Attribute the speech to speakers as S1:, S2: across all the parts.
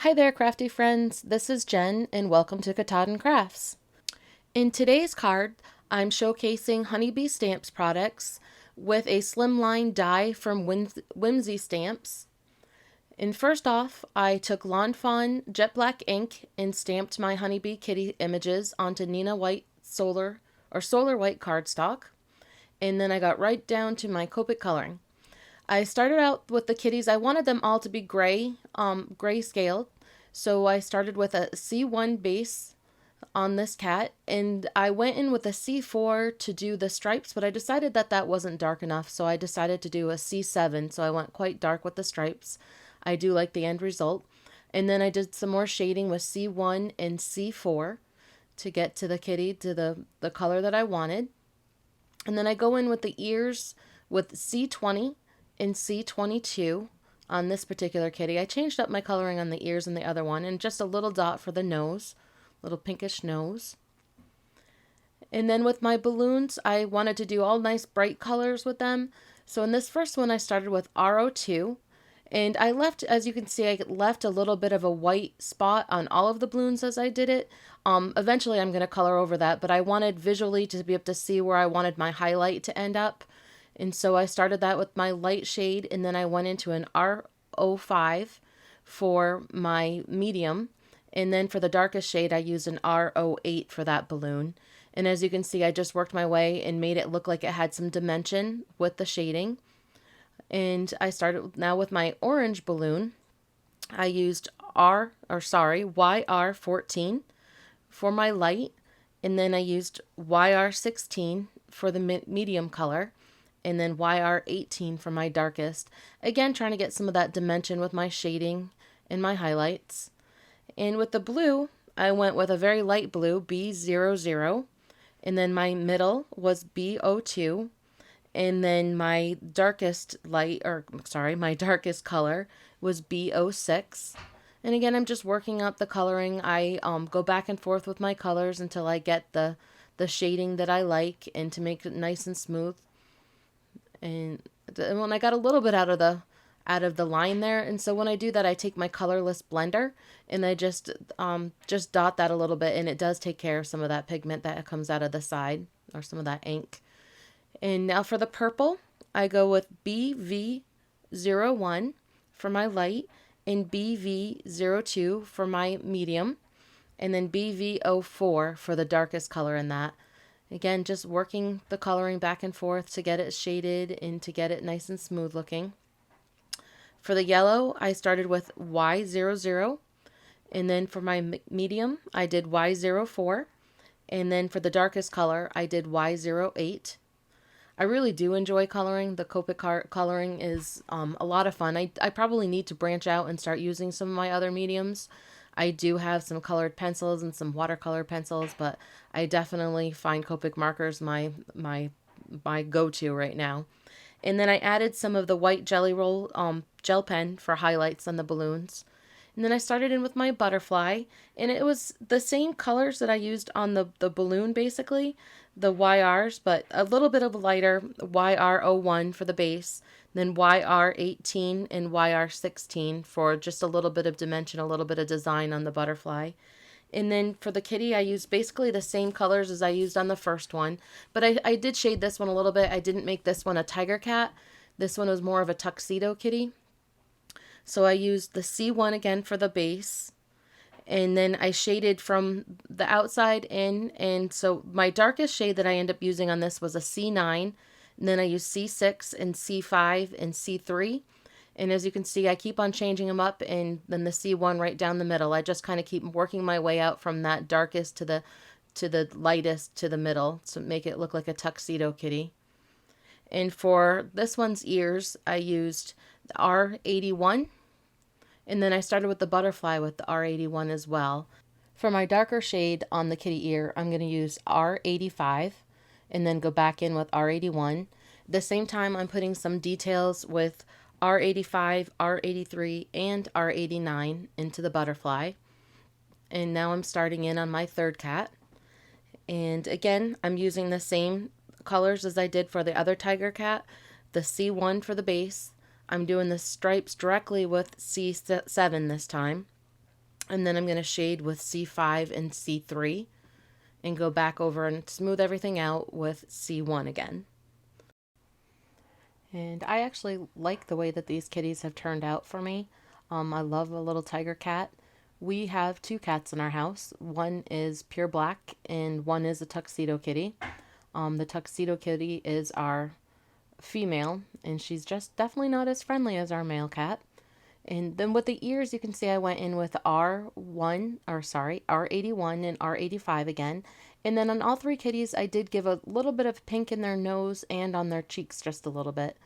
S1: Hi there, crafty friends. This is Jen, and welcome to Katahdin Crafts. In today's card, I'm showcasing Honeybee Stamps products with a slimline die from Whimsy Stamps. And first off, I took Lawn Fawn jet black ink and stamped my Honeybee Kitty images onto Nina White solar white cardstock. And then I got right down to my Copic coloring. I started out with the kitties. I wanted them all to be gray scaled. So I started with a C1 base on this cat, and I went in with a C4 to do the stripes, but I decided that that wasn't dark enough, so I decided to do a C7, so I went quite dark with the stripes. I do like the end result. And then I did some more shading with C1 and C4 to get to the kitty to the color that I wanted. And then I go in with the ears with C20 and C22 on this particular kitty. I changed up my coloring on the ears and the other one, and just a little dot for the nose, little pinkish nose. And then with my balloons, I wanted to do all nice bright colors with them. So in this first one, I started with RO2, and I left, as you can see, I left a little bit of a white spot on all of the balloons as I did it. Eventually I'm going to color over that, but I wanted visually to be able to see where I wanted my highlight to end up. And so I started that with my light shade, and then I went into an RO5 for my medium. And then for the darkest shade, I used an RO8 for that balloon. And as you can see, I just worked my way and made it look like it had some dimension with the shading. And I started now with my orange balloon. I used YR14 for my light. And then I used YR16 for the medium color. And then YR18 for my darkest. Again, trying to get some of that dimension with my shading and my highlights. And with the blue, I went with a very light blue, B00. And then my middle was B02. And then my darkest my darkest color was B06. And again, I'm just working up the coloring. I go back and forth with my colors until I get the shading that I like, and to make it nice and smooth. And when I got a little bit out of the line there, and so when I do that, I take my colorless blender and I just dot that a little bit, and it does take care of some of that pigment that comes out of the side, or some of that ink. And now for the purple, I go with BV01 for my light, and BV02 for my medium, and then BV04 for the darkest color in that. Again, just working the coloring back and forth to get it shaded and to get it nice and smooth looking. For the yellow, I started with Y00, and then for my medium, I did Y04, and then for the darkest color, I did Y08. I really do enjoy coloring. The Copic coloring is a lot of fun. I probably need to branch out and start using some of my other mediums. I do have some colored pencils and some watercolor pencils, but I definitely find Copic markers my go-to right now. And then I added some of the white Jelly Roll gel pen for highlights on the balloons. And then I started in with my butterfly, and it was the same colors that I used on the balloon, basically, the YRs, but a little bit of a lighter YR01 for the base, then YR18 and YR16 for just a little bit of dimension, a little bit of design on the butterfly. And then for the kitty, I used basically the same colors as I used on the first one, but I did shade this one a little bit. I didn't make this one a tiger cat. This one was more of a tuxedo kitty. So I used the C1 again for the base, and then I shaded from the outside in, and so my darkest shade that I ended up using on this was a C9, and then I used C6 and C5 and C3, and as you can see, I keep on changing them up, and then the C1 right down the middle. I just kind of keep working my way out from that darkest to the lightest to the middle to make it look like a tuxedo kitty. And for this one's ears, I used the R81. And then I started with the butterfly with the R81 as well. For my darker shade on the kitty ear, I'm going to use R85 and then go back in with R81. At the same time, I'm putting some details with R85, R83, and R89 into the butterfly. And now I'm starting in on my third cat. And again, I'm using the same colors as I did for the other tiger cat. The C1 for the base. I'm doing the stripes directly with C7 this time. And then I'm going to shade with C5 and C3 and go back over and smooth everything out with C1 again. And I actually like the way that these kitties have turned out for me. I love a little tiger cat. We have two cats in our house. One is pure black and one is a tuxedo kitty. The tuxedo kitty is our female, and she's just definitely not as friendly as our male cat. And then with the ears, you can see I went in with R81 and R85 again. And then on all three kitties, I did give a little bit of pink in their nose and on their cheeks just a little bit.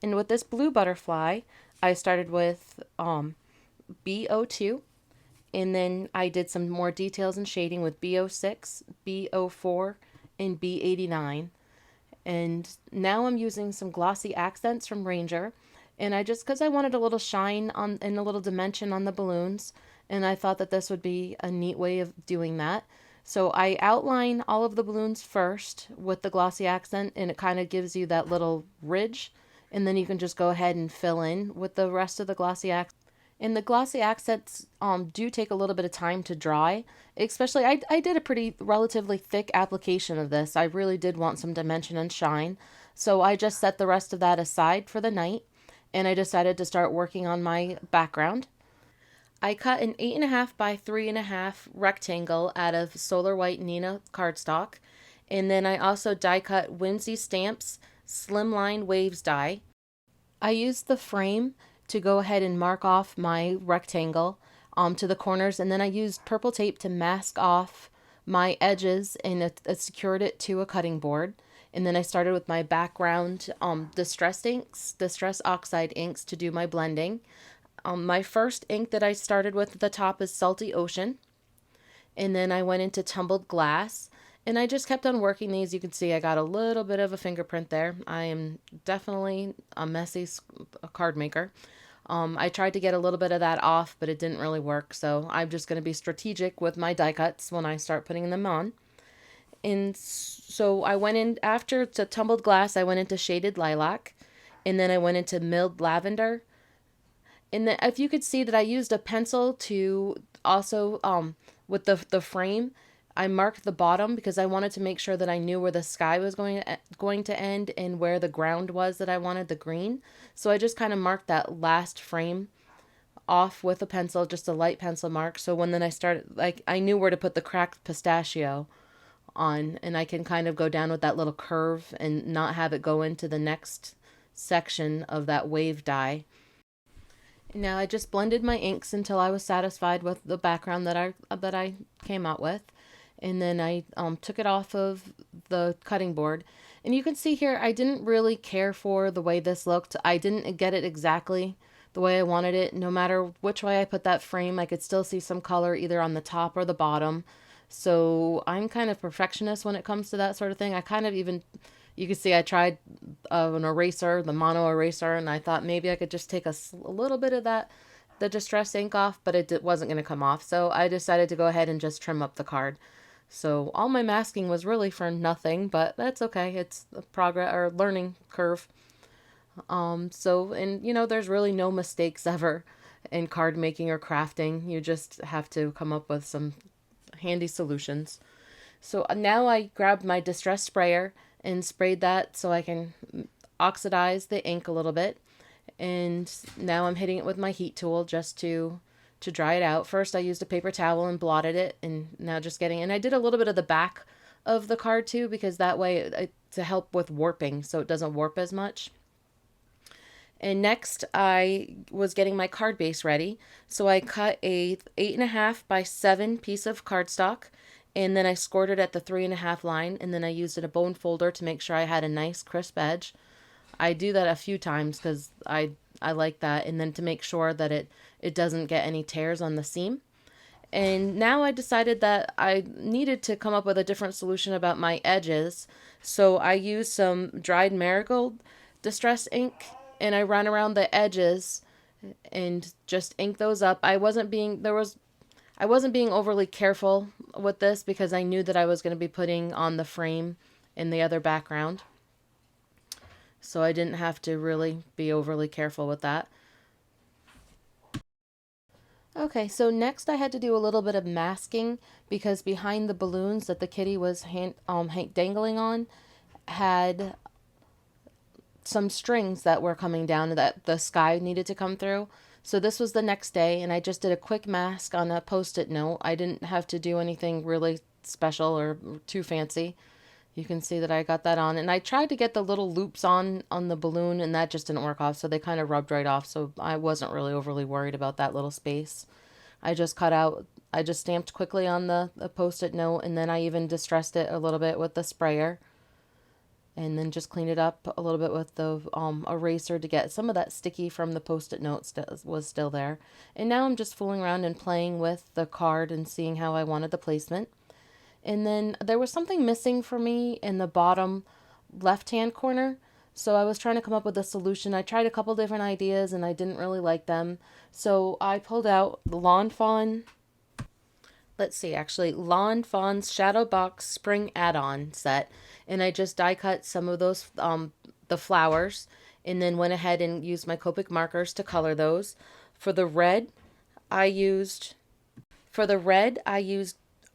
S1: And with this blue butterfly, I started with B02, and then I did some more details and shading with B06, B04, and B89. And now I'm using some glossy accents from Ranger. And because I wanted a little shine on and a little dimension on the balloons, and I thought that this would be a neat way of doing that. So I outline all of the balloons first with the glossy accent, and it kind of gives you that little ridge. And then you can just go ahead and fill in with the rest of the glossy accent. And the glossy accents do take a little bit of time to dry. Especially, I did a pretty relatively thick application of this. I really did want some dimension and shine. So I just set the rest of that aside for the night. And I decided to start working on my background. I cut an 8.5 by 3.5 rectangle out of Solar White Nina cardstock. And then I also die cut Whimsy Stamps Slimline Waves die. I used the frame to go ahead and mark off my rectangle to the corners, and then I used purple tape to mask off my edges, and it secured it to a cutting board. And then I started with my background Distress Oxide inks to do my blending. My first ink that I started with at the top is Salty Ocean, and then I went into Tumbled Glass. And I just kept on working these. You can see I got a little bit of a fingerprint there. I am definitely a messy card maker. I tried to get a little bit of that off, but it didn't really work. So I'm just going to be strategic with my die cuts when I start putting them on. And so I went in after to Tumbled Glass. I went into Shaded Lilac, and then I went into Milled Lavender. And then if you could see that I used a pencil to also with the frame. I marked the bottom because I wanted to make sure that I knew where the sky was going to end and where the ground was that I wanted the green. So I just kind of marked that last frame off with a pencil, just a light pencil mark. So when then I started, like, I knew where to put the cracked pistachio on, and I can kind of go down with that little curve and not have it go into the next section of that wave die. Now I just blended my inks until I was satisfied with the background that I came out with. And then I took it off of the cutting board. And you can see here, I didn't really care for the way this looked. I didn't get it exactly the way I wanted it. No matter which way I put that frame, I could still see some color either on the top or the bottom. So I'm kind of perfectionist when it comes to that sort of thing. I kind of even, you can see I tried an eraser, the mono eraser, and I thought maybe I could just take a little bit of the distress ink off, but it wasn't going to come off. So I decided to go ahead and just trim up the card. So all my masking was really for nothing, but that's okay. It's a progress or learning curve. And there's really no mistakes ever in card making or crafting. You just have to come up with some handy solutions. So now I grabbed my distress sprayer and sprayed that so I can oxidize the ink a little bit. And now I'm hitting it with my heat tool just to dry it out. First, I used a paper towel and blotted it, and now just and I did a little bit of the back of the card too, because that way to help with warping so it doesn't warp as much. And next I was getting my card base ready. So I cut a 8.5 by 7 piece of cardstock, and then I scored it at the 3.5 line, and then I used a bone folder to make sure I had a nice crisp edge. I do that a few times because I like that, and then to make sure that it doesn't get any tears on the seam. And now I decided that I needed to come up with a different solution about my edges. So I used some dried Marigold distress ink, and I ran around the edges and just ink those up. I wasn't being overly careful with this because I knew that I was going to be putting on the frame in the other background. So I didn't have to really be overly careful with that. Okay, so next I had to do a little bit of masking because behind the balloons that the kitty was dangling on had some strings that were coming down that the sky needed to come through. So this was the next day, and I just did a quick mask on a post-it note. I didn't have to do anything really special or too fancy. You can see that I got that on, and I tried to get the little loops on the balloon, and that just didn't work off, so they kind of rubbed right off, so I wasn't really overly worried about that little space. I just stamped quickly on the post-it note, and then I even distressed it a little bit with the sprayer, and then just cleaned it up a little bit with the eraser to get some of that sticky from the post-it note was still there. And now I'm just fooling around and playing with the card and seeing how I wanted the placement. And then there was something missing for me in the bottom left-hand corner. So I was trying to come up with a solution. I tried a couple different ideas and I didn't really like them. So I pulled out the Lawn Fawn, Lawn Fawn's Shadow Box Spring Add-on set. And I just die cut some of those, the flowers, and then went ahead and used my Copic markers to color those. For the red, I used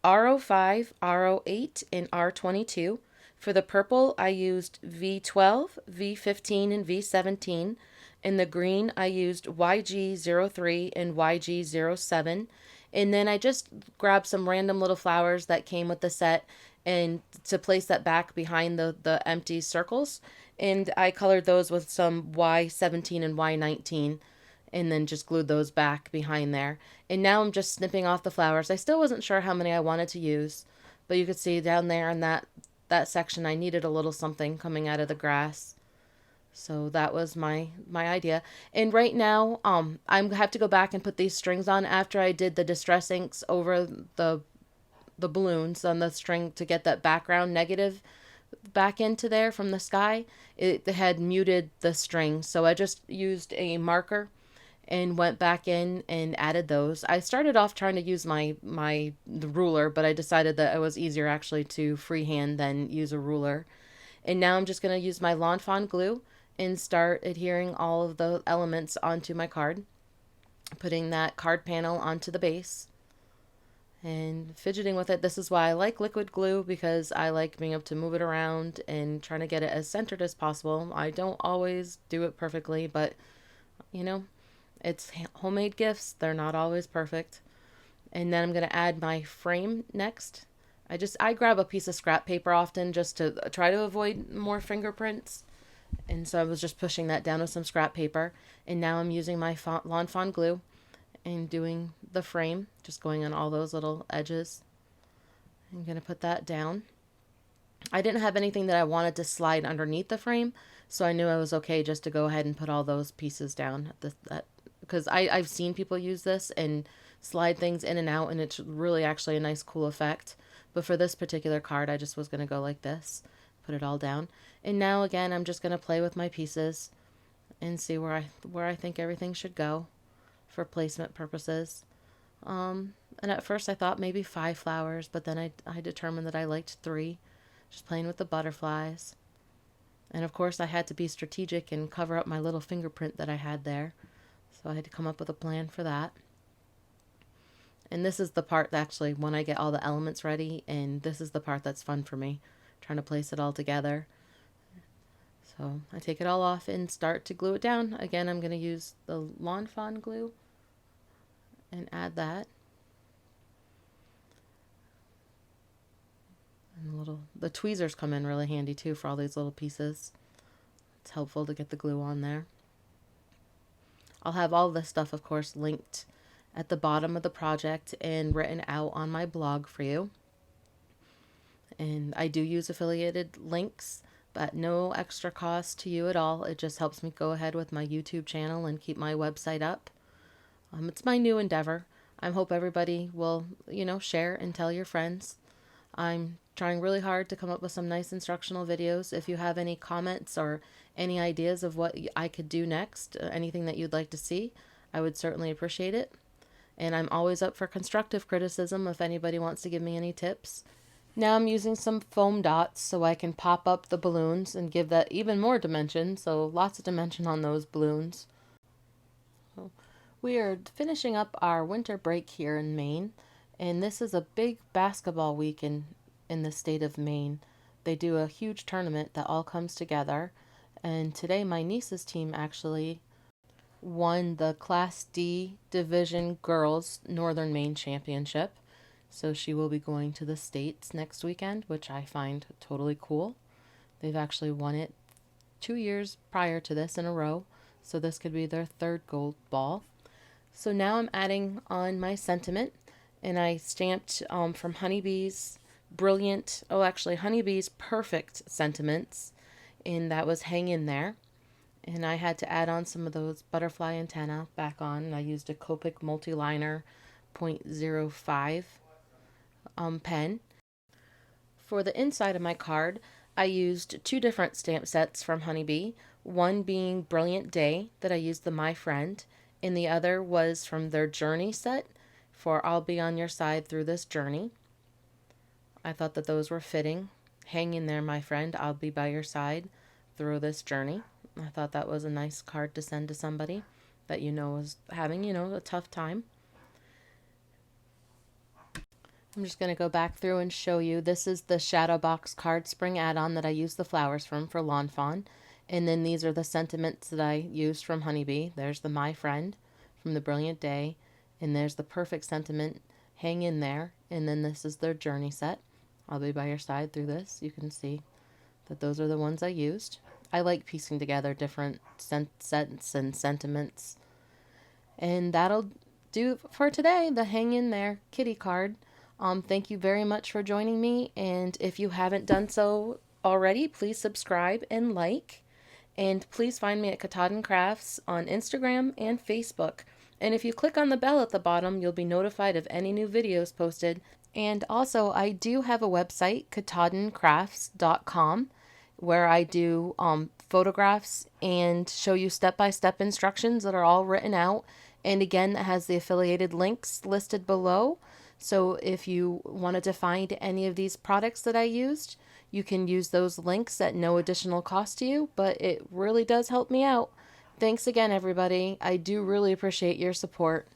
S1: RO5, RO8, and R22. For the purple, I used V12, V15, and V17. In the green, I used YG03 and YG07. And then I just grabbed some random little flowers that came with the set and to place that back behind the empty circles. And I colored those with some Y17 and Y19 and then just glued those back behind there. And now I'm just snipping off the flowers. I still wasn't sure how many I wanted to use, but you could see down there in that section I needed a little something coming out of the grass. So that was my idea. And right now, I have to go back and put these strings on after I did the distress inks over the balloons on the string to get that background negative back into there from the sky. It had muted the string, so I just used a marker and went back in and added those. I started off trying to use the ruler, but I decided that it was easier actually to freehand than use a ruler. And now I'm just going to use my Lawn Fawn glue and start adhering all of the elements onto my card, putting that card panel onto the base and fidgeting with it. This is why I like liquid glue, because I like being able to move it around and trying to get it as centered as possible. I don't always do it perfectly, but you know, it's homemade gifts. They're not always perfect. And then I'm going to add my frame next. I grab a piece of scrap paper often just to try to avoid more fingerprints. And so I was just pushing that down with some scrap paper. And now I'm using my Lawn Fawn glue and doing the frame, just going on all those little edges. I'm going to put that down. I didn't have anything that I wanted to slide underneath the frame, so I knew I was okay just to go ahead and put all those pieces down. Because I've seen people use this and slide things in and out, and it's really actually a nice cool effect. But for this particular card, I just was going to go like this, put it all down. And now again, I'm just going to play with my pieces and see where I think everything should go for placement purposes. And at first I thought maybe 5 flowers, but then I determined that I liked 3, just playing with the butterflies. And of course I had to be strategic and cover up my little fingerprint that I had there. So I had to come up with a plan for that. And this is the part that actually, when I get all the elements ready, and this is the part that's fun for me, trying to place it all together. So I take it all off and start to glue it down. Again, I'm going to use the Lawn Fawn glue and add that. And the tweezers come in really handy too for all these little pieces. It's helpful to get the glue on there. I'll have all this stuff, of course, linked at the bottom of the project and written out on my blog for you. And I do use affiliated links, but no extra cost to you at all. It just helps me go ahead with my YouTube channel and keep my website up. It's my new endeavor. I hope everybody will, share and tell your friends. I'm trying really hard to come up with some nice instructional videos. If you have any comments or any ideas of what I could do next, anything that you'd like to see, I would certainly appreciate it. And I'm always up for constructive criticism if anybody wants to give me any tips. Now I'm using some foam dots so I can pop up the balloons and give that even more dimension, so lots of dimension on those balloons. We are finishing up our winter break here in Maine, and this is a big basketball week in the state of Maine. They do a huge tournament that all comes together, and today my niece's team actually won the Class D Division Girls Northern Maine Championship. So she will be going to the States next weekend, which I find totally cool. They've actually won it 2 years prior to this in a row, so this could be their third gold ball. So now I'm adding on my sentiment, and I stamped from Honeybee's Brilliant, Honeybee's Purrrfect sentiments, and that was Hang In There. And I had to add on some of those butterfly antenna back on, and I used a Copic Multiliner .05 pen. For the inside of my card, I used two different stamp sets from Honeybee, one being Brilliant Day that I used the My Friend, and the other was from their Journey set for I'll Be on Your Side Through This Journey. I thought that those were fitting. Hang in there, my friend, I'll be by your side through this journey. I thought that was a nice card to send to somebody that you know is having, a tough time. I'm just going to go back through and show you. This is the Shadow Box Card Spring add-on that I used the flowers from for Lawn Fawn. And then these are the sentiments that I used from Honeybee. There's the My Friend from the Brilliant Day. And there's the Purrrfect sentiment, Hang In There. And then this is their Journey set. I'll be by your side through this. You can see that those are the ones I used. I like piecing together different sets and sentiments. And that'll do for today, the Hang In There kitty card. Thank you very much for joining me, and if you haven't done so already, please subscribe and like, and please find me at Katahdin Crafts on Instagram and Facebook. And if you click on the bell at the bottom, you'll be notified of any new videos posted. And also, I do have a website, katahdinCrafts.com, where I do photographs and show you step-by-step instructions that are all written out. And again, that has the affiliated links listed below. So if you wanted to find any of these products that I used, you can use those links at no additional cost to you, but it really does help me out. Thanks again, everybody. I do really appreciate your support.